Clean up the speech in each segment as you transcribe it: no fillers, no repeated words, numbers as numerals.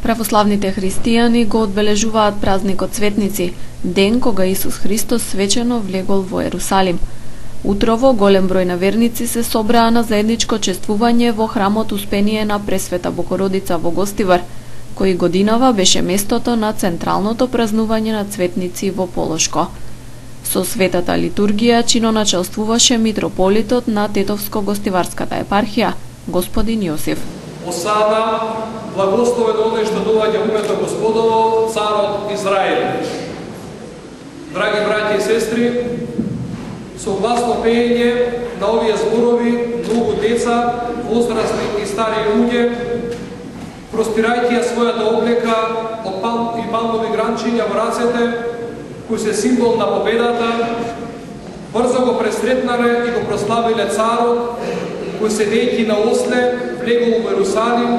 Православните христијани го одбележуваат празникот Цветници, ден кога Исус Христос свечено влегол во Ерусалим. Утрово голем број на верници се собраа на заедничко чествување во храмот Успение на Пресвета Богородица во Гостивар, кој годинава беше местото на централното празнување на Цветници во Полошко. Со светата литургија чиноначелствуваше митрополитот на Тетовско-Гостиварската епархија, господин Јосиф. Осада, благословен оној што доаѓа во името Господово, царот Израел. Драги браќи и сестри, согласно пеење на овие зборови, многу деца, возрастни и стари луѓе, простирајќи ја својата облека од палмови гранчиња во рацете, кои се символ на победата, брзо го пресретнале и го прославиле царот, кој седејќи на осле, влегол во Ерусалим,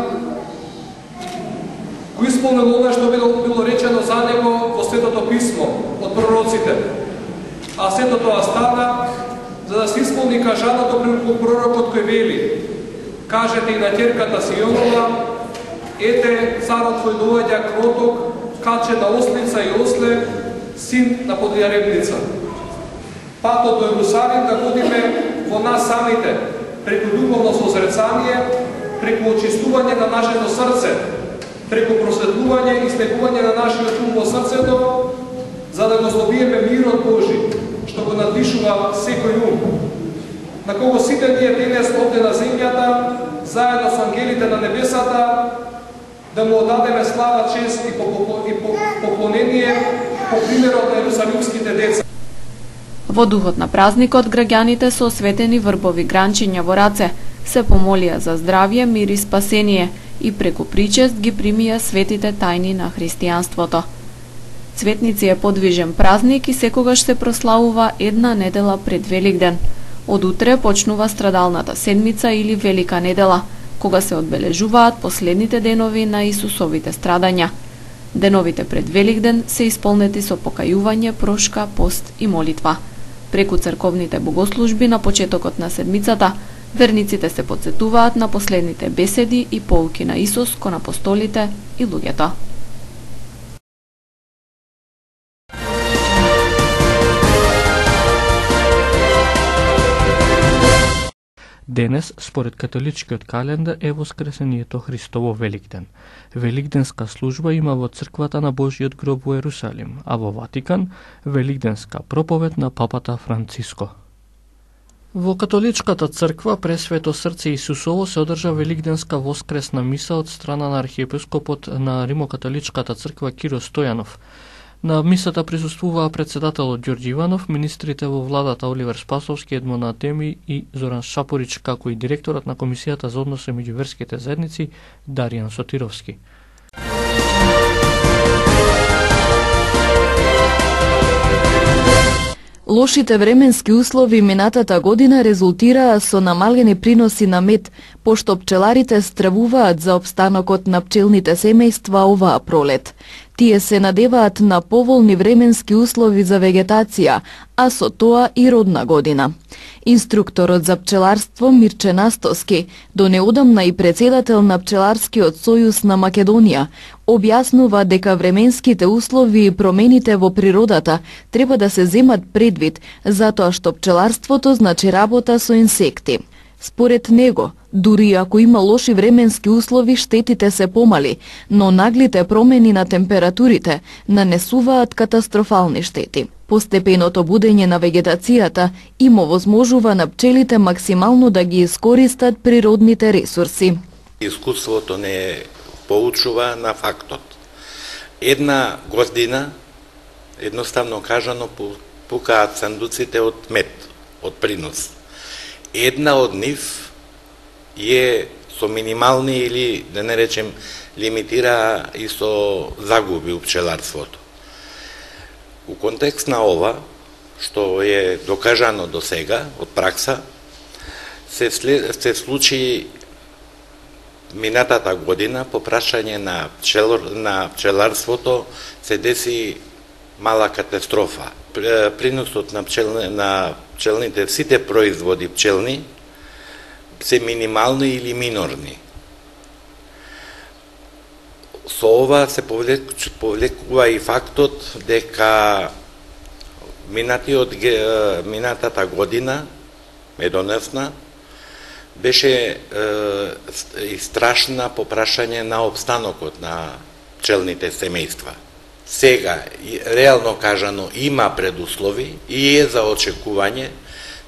кој исполнил она што било речено за него во Светото Писмо од пророците. А сето тоа стана за да се исполни кажаното преку пророкот кој вели: кажете и на ќерката Сионова, ете царот кој доаѓа кроток, качен на ослица и осле, син на подлјаребница. Патот до Ерусалим да годиме во нас самите, преку духовно созрецание, преку очистување на нашето срце, преку просветлување и слегување на нашиот ум во срцето, за да го здобиеме мирот Божи, што го надвишува секој ум, на кого сите ние денес овде на земјата, заедно со ангелите на небесата, да му одадеме слава, чест и поклонение по примерот на ерусалимските деца. Во духот на празникот, граѓаните со осветени врбови гранчиња во раце се помолија за здравје, мир и спасение и преку причест ги примија светите тајни на христијанството. Цветници е подвижен празник и секогаш се прославува една недела пред Великден. Од утре почнува страдалната седмица или Велика недела, кога се одбележуваат последните денови на Исусовите страдања. Деновите пред Великден се исполнети со покајување, прошка, пост и молитва. Преку црковните богослужби на почетокот на седмицата, верниците се потсетуваат на последните беседи и поуки на Исус кон апостолите и луѓето. Денес, според католичкиот календар, е воскресението Христово Великден. Великденска служба има во црквата на Божиот гроб во Ерусалим, а во Ватикан великденска проповед на папата Франциско. Во католичката црква Пресвето срце Исусово се одржа великденска воскресна миса од страна на архиепископот на Римокатоличката црква Киро Стојанов. На мисата присуствуваа председателот Ѓорѓи Иванов, министрите во владата Оливер Спасовски, Едмон Атеми и Зоран Шапорич, како и директорот на Комисијата за односи меѓу верските заедници Даријан Сотировски. Лошите временски услови минатата година резултираа со намалени приноси на мед, пошто пчеларите стравуваат за опстанокот на пчелните семејства оваа пролет. Тие се надеваат на поволни временски услови за вегетација, а со тоа и родна година. Инструкторот за пчеларство Мирче Настоски, до неодамна и председател на Пчеларскиот сојуз на Македонија, објаснува дека временските услови и промените во природата треба да се земат предвид, затоа што пчеларството значи работа со инсекти. Според него, дури ако има лоши временски услови, штетите се помали, но наглите промени на температурите нанесуваат катастрофални штети. Постепеното будење на вегетацијата им овозможува на пчелите максимално да ги искористат природните ресурси. Искуството не поучува на фактот. Една година, едноставно кажано, пукаат сандуците од мед, од принос. Една од нив е со минимални или, да не речем, лимитира и со загуби у пчеларството. У контекст на ова, што е докажано до сега од пракса, се случи минатата година по прашање на пчеларството се деси мала катастрофа. Приносот на пчелните, сите производи пчелни се минимални или минорни. Со ова се повлекува и фактот дека минатата година, медонесна, беше и страшна по прашање на обстанокот на пчелните семејства. Сега, реално кажано, има предуслови и е за очекување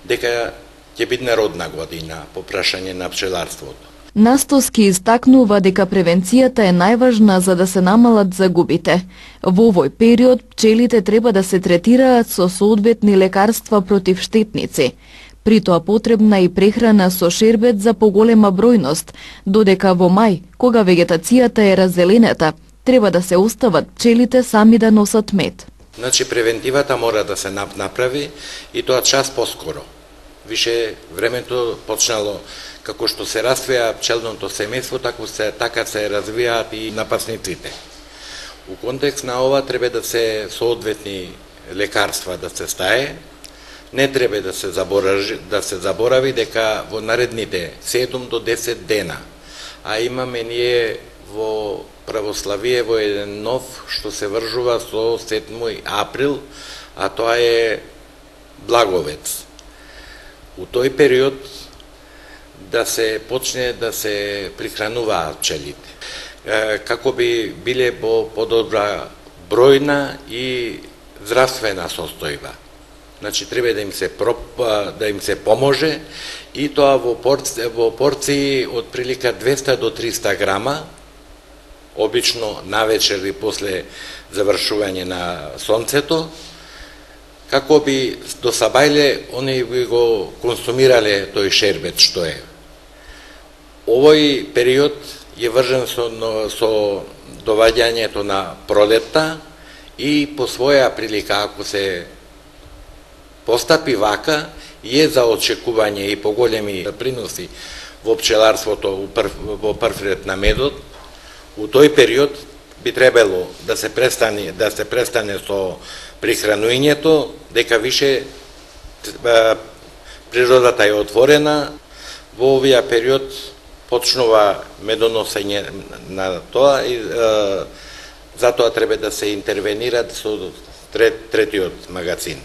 дека ќе биде родна година по прашање на пчеларството. Настоски истакнува дека превенцијата е најважна за да се намалат загубите. Во овој период пчелите треба да се третираат со соодветни лекарства против штетници. При тоа потребна и прехрана со шербет за поголема бројност, додека во мај, кога вегетацијата е раззеленета, треба да се остават пчелите сами да носат мед. Значи превентивата мора да се направи и тоа час поскоро. Више времето почнало, како што се развија пчелното семејство, така се развијаат и напасниците. У контекст на ова треба да се соодветни лекарства да се стае. Не треба да се заборави дека во наредните 7 до 10 дена, а имаме ние во православие во еден нов што се вржува со 7 април, а тоа е Благовец. У тој период да се почне да се прихрануваат пчелите, како би биле во подобра бројна и здравствена состојба. Значи треба да им се поможе и тоа во порции од прилика 200 до 300 грама, обично навечер и после завршување на сонцето, како би до сабајле они би го консумирале тој шербет што е. Овој период е вржен со доваѓањето на пролетта и по своја прилика, ако се постапи вака, е за очекување и поголеми приноси во пчеларството во прв ред на медот. У тој период би требало да се престане со прихранувањето, дека више природата е отворена. Во овој период почнува медоносење на тоа и затоа треба да се интервенира со третиот магазин.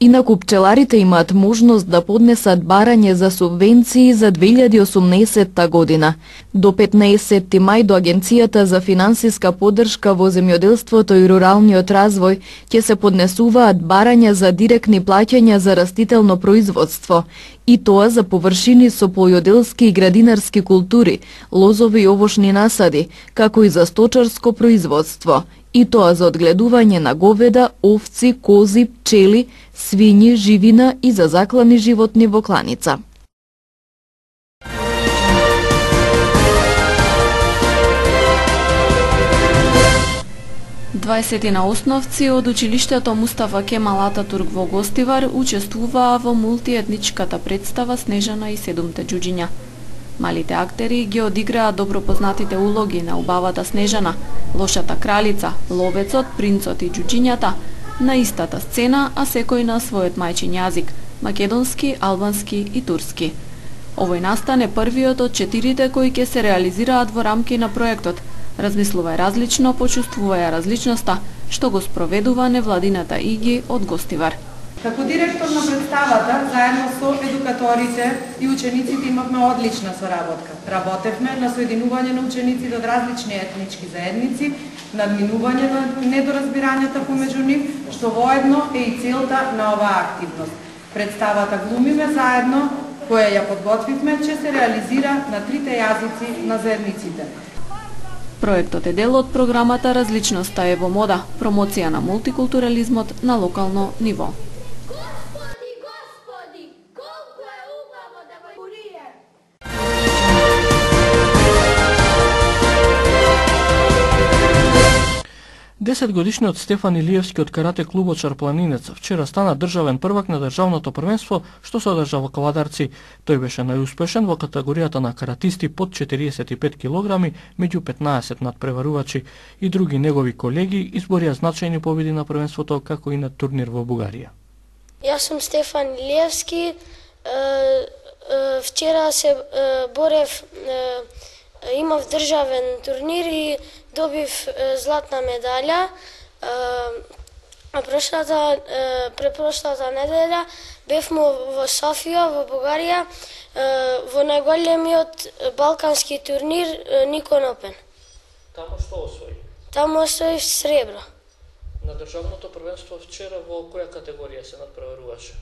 Инаку пчеларите имаат можност да поднесат барање за субвенции за 2018 година. До 15 мај до Агенцијата за финансиска поддршка во земјоделството и руралниот развој ќе се поднесуваат барања за директни плаќања за растително производство, и тоа за површини со појоделски и градинарски култури, лозови и овошни насади, како и за сточарско производство, и тоа за одгледување на говеда, овци, кози, пчели, свињи, живина и за заклани животни во кланица. Дваесетина основци од училиштето Мустафа Кемал Ататурк во Гостивар учествуваа во мултиетничката представа Снежана и 7 џуџиња. Малите актери ги одиграа добро познатите улоги на убавата Снежана, лошата кралица, ловецот, принцот и џуџињата на истата сцена, а секој на својот мајчин јазик – македонски, албански и турски. Овој настан е првиот од 4 кои ќе се реализираат во рамки на проектот Размислувај различно, почувствувај различноста, што го спроведува невладината ИГИ од Гостивар. Како директор на представата, заедно со едукаторите и учениците имавме одлична соработка. Работевме на соединување на учениците од различни етнички заедници, надминување на недоразбирањата помеѓу нив, што воедно е и целта на оваа активност. Представата Глумиме заедно, која ја подготвивме, ќе се реализира на 3 јазици на заедниците. Проектот е дел од програмата Различноста е во мода, промоција на мултикултурализмот на локално ниво. Господи, колку е убаво да во Урие! 10-годишниот Стефан Илиевски од карате клубот Шарпланинец вчера стана државен првак на државното првенство што се одржа во Кавадарци. Тој беше најуспешен во категоријата на каратисти под 45 килограми меѓу 15 надпреварувачи и други негови колеги изборија значајни победи на првенството како и на турнир во Бугарија. Јас сум Стефан Илиевски. Вчера се борев Имав државен турнир и добив златна медаља. Препрошлата неделја бевме во Софија, во Бугарија, во најголемиот балкански турнир Никон Опен. Тамо што освои? Тамо освоив сребро. На државното првенство вчера во која категорија се надпреваруваше?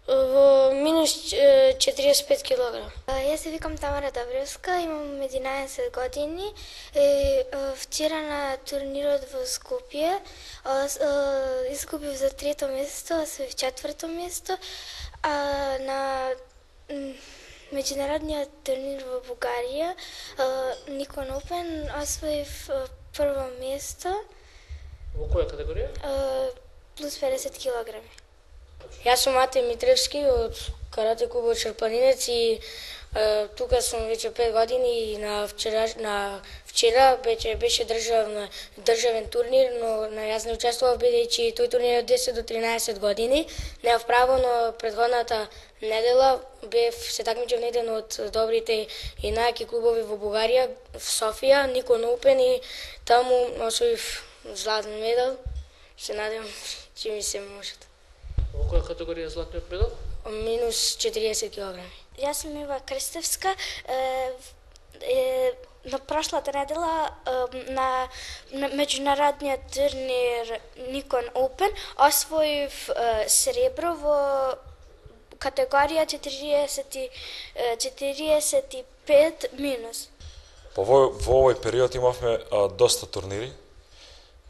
Во минус 45 килограм. Јас се викам Тамара Добревска, имам 11 години. Вчера на турнирот во Скопје изгубив за 3-то место, освоив 4-то место. На меѓународниот турнир во Бугарија, Никон Опен, освоив прво место. Во која категорија? Плюс 50 килограми. Јас сум Мате Митревски од карате клубот Шарпанинец и тука сум веќе 5 години и на вчера беше државен турнир, но јас не учествував бидејќи тој турнир е од 10 до 13 години. Немав право, но предходната недела се такмичев на еден од добрите и најаки клубови во Бугарија, в Софија, Никон Опен, и таму освоив златен медал. Се надевам че ми се можат. Во која категорија златниот медал? Минус 40 килограми. Јас сум Ива Крстевска. На прошлата недела на меѓународниот турнир Никон Опен освоив сребро во категорија 45 минус. Во овој период имавме доста турнири,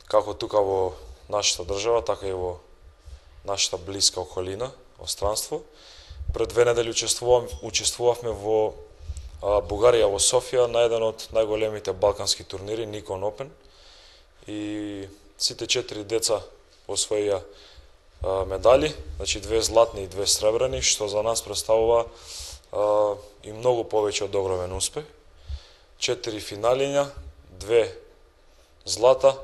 како тука во нашата држава, така и во нашата блиска околина, во странство. Пред 2 недели учествувавме во Бугарија, во Софија, на еден од најголемите балкански турнири, Никон Опен. И сите 4 деца освоија медали, значи 2 златни и 2 сребрени, што за нас представува и многу повеќе од огромен успех. 4 финалиња, 2 злата,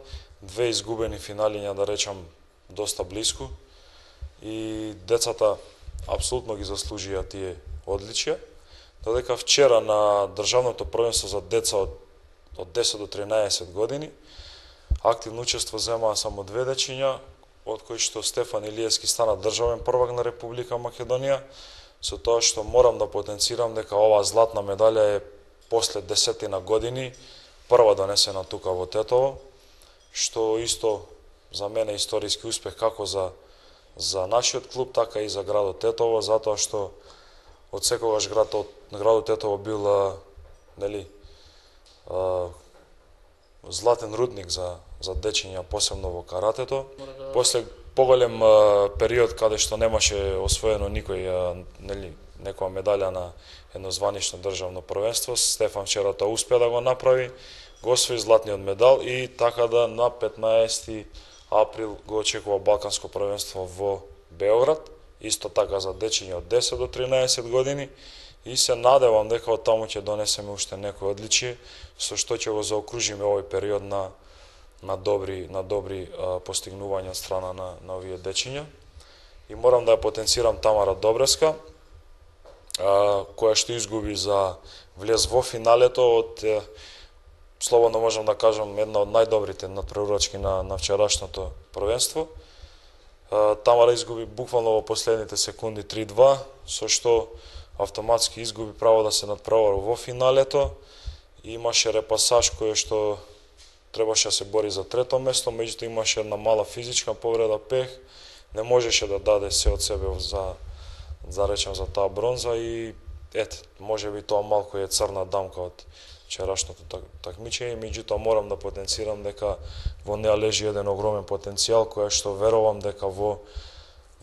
2 изгубени финалиња, да речам, доста блиску. И децата апсолутно ги заслужија тие одличија. Додека вчера на државното првенство за деца од 10 до 13 години активно учество земаа само 2 дечиња, од кои што Стефан Илиевски стана државен првак на Република Македонија, со тоа што морам да потенцирам дека оваа златна медаља е после 10 години прва донесена тука во Тетово, што исто за мене е историски успех како за нашиот клуб, така и за градот Тетово, затоа што од секогаш градот Тетово бил златен рудник за дечиња, посебно во каратето. После поголем период каде што немаше освоено некоја медаља на едно званично државно првенство, Стефан вчера тоа успеа да го направи, го освои златниот медал и така да на 15 април го очекува балканско првенство во Београд, исто така за дечиња од 10 до 13 години, и се надевам дека од таму ќе донесеме уште некои одличие, со што ќе го заокружиме овој период на добри постигнувања од страна на овие дечиња. И морам да ја потенцирам Тамара Добревска, која што изгуби за влез во финалето од, слободно можам да кажам, една од најдобрите надпреварувачки на вчерашното првенство. Тамара изгуби буквално во последните секунди 3-2, со што автоматски изгуби право да се надпреварува во финалето. Имаше репасаж кој што требаше да се бори за 3-то место, меѓутоа имаше една мала физичка повреда, пех, не можеше да даде се од себе за таа бронза и можеби тоа малку е црна дамка од вчерашното такмичење, меѓутоа морам да потенцирам дека во неа лежи еден огромен потенцијал кој што верувам дека во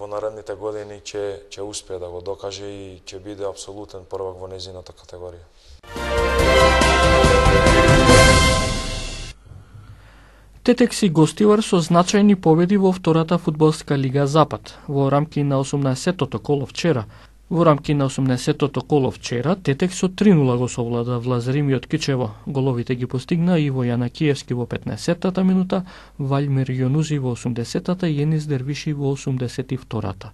наредните години ќе успее да го докаже и ќе биде апсолутен првак во нејзината категорија. Тетекси гостивар со значајни победи во втората фудбалска лига Запад. Во рамки на 18-тото коло вчера, Тетек со 3-0 го совлада Влазрими од Кичево. Головите ги постигна Иво Јанакиевски во 15-тата минута, Валјмир Јонузи во 80-тата и Енис Дервиши во 82-та.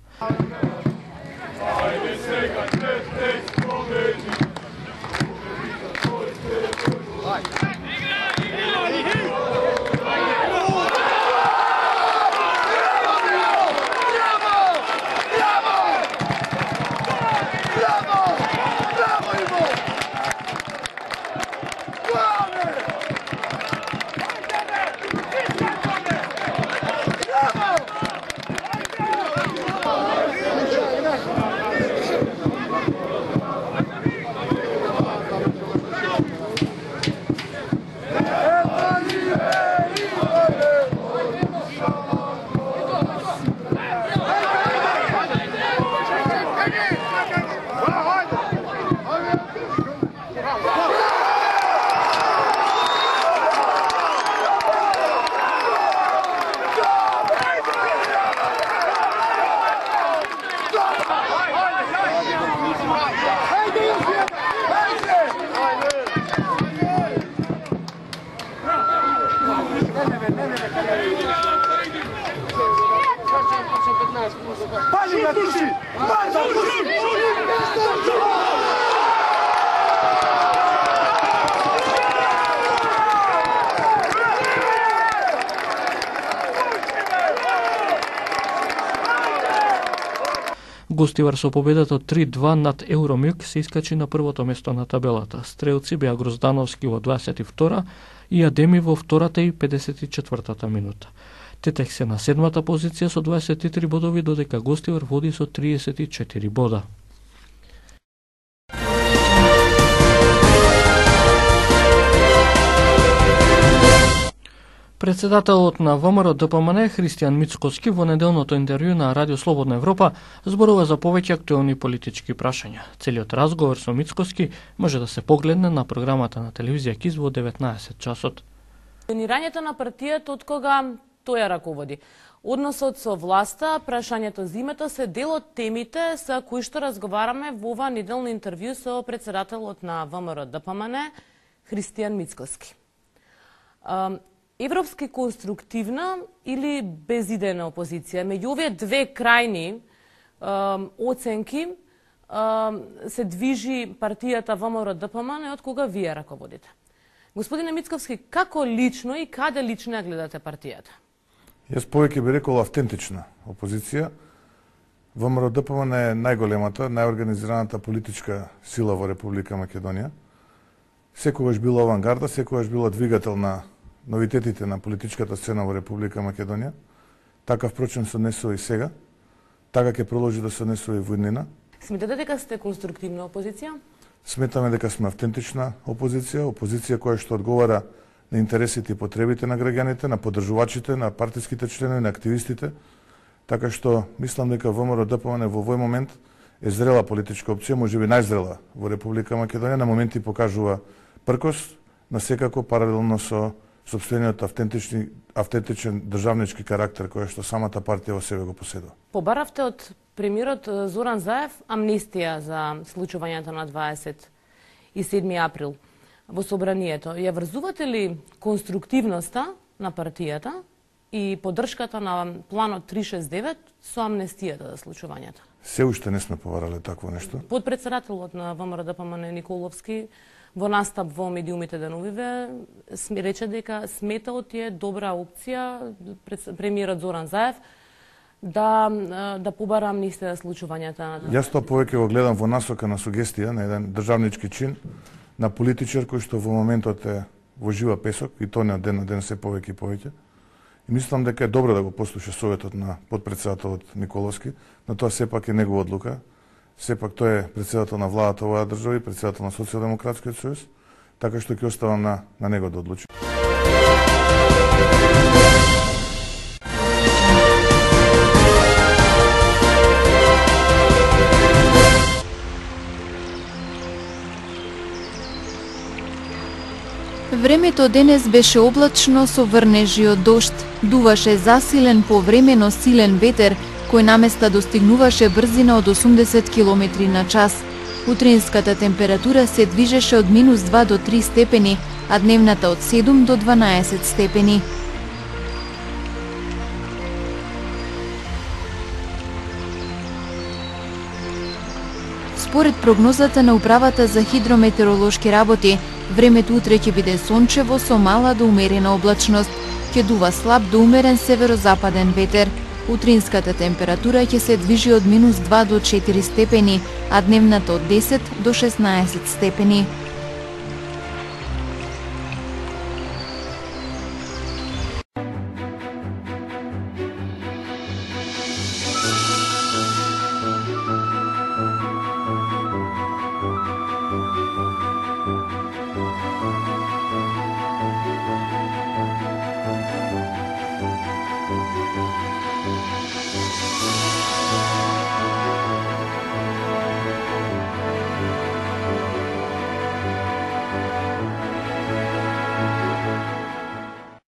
Пали га туши! Гостивар со победата од 3-2 над Евромюк се искачи на првото место на табелата. Стрелци беа Гроздановски во 22 и Адеми во втората и 54-та минута. Тетех се на 7-та позиција со 23 бодови, додека Гостивар води со 34 бода. Председателот на ВМРО ДПМН Христијан Мицкоски во неделното интервју на Радио Слободна Европа зборува за повеќе актуелни политички прашања. Целиот разговор со Мицкоски може да се погледне на програмата на телевизија КИС во 19 часот. Функционирањето на партијата од кога тој ја раководи. Односот со власта, прашањето за името се дел од темите за кои што разговараме во ова неделно интервју со председателот на ВМРО ДПМН Христијан Мицкоски. Европски конструктивна или безидејна опозиција? Меѓу овие две крајни оценки се движи партијата ВМРО ДПМН од кога вие раководите. Господине Мицкоски, како лично и каде лично ја гледате партијата? Јас повеќе би рекол автентична опозиција. ВМРО ДПМН е најголемата, најорганизираната политичка сила во Република Македонија. Секогаш била авангарда, секогаш била двигател на новитетите на политичката сцена во Република Македонија. Така впрочем се однесува и сега. Така ќе продолжи да се однесува и во иднина. Сметате дека сте конструктивна опозиција? Сметаме дека сме автентична опозиција, опозиција која што одговара на интересите и потребите на граѓаните, на поддржувачите, на партиските членови, на активистите. Така што мислам дека ВМРО ДПМН во овој момент е зрела политичка опција, можеби најзрела во Република Македонија, на моменти покажува пркос, но секако паралелно со сопствениот автентичен државнички карактер кој што самата партија во себе го поседува. Побаравте од премиерот Зоран Заев амнестија за случувањето на 27 април во собранието. Ја врзувате ли конструктивноста на партијата и поддршката на планот 369 со амнестијата за случувањето? Се уште не сме побарале такво нешто. Подпредседателот на ВМРО ДПМН Николовски во настап во медиумите деновиве рече дека сметаот е добра опција премиерот Зоран Заев да побара амнестија за случувањата. Јас тоа повеќе го гледам во насока на сугестија на еден државнички чин на политичар кој што во моментот е во жива песок и тоа не од ден на ден се повеќе и повеќе. И мислам дека е добро да го послуша советот на подпредседателот Николовски, но тоа сепак е негова одлука. Сепак тој е председател на владата оваа држава и председател на Социјалдемократскиот сојуз, така што ќе оставам на него да одлучи. Времето денес беше облачно со врнежи од дожд. Дуваше засилен повремено силен ветер, кој наместа достигнуваше брзина од 80 км на час. Утринската температура се движеше од -2 до 3 степени, а дневната од 7 до 12 степени. Според прогнозата на Управата за хидрометеоролошки работи, времето утре ќе биде сончево со мала до умерена облачност. Ќе дува слаб до умерен северозападен ветер. Утринската температура ќе се движи од -2 до 4 степени, а дневната од 10 до 16 степени.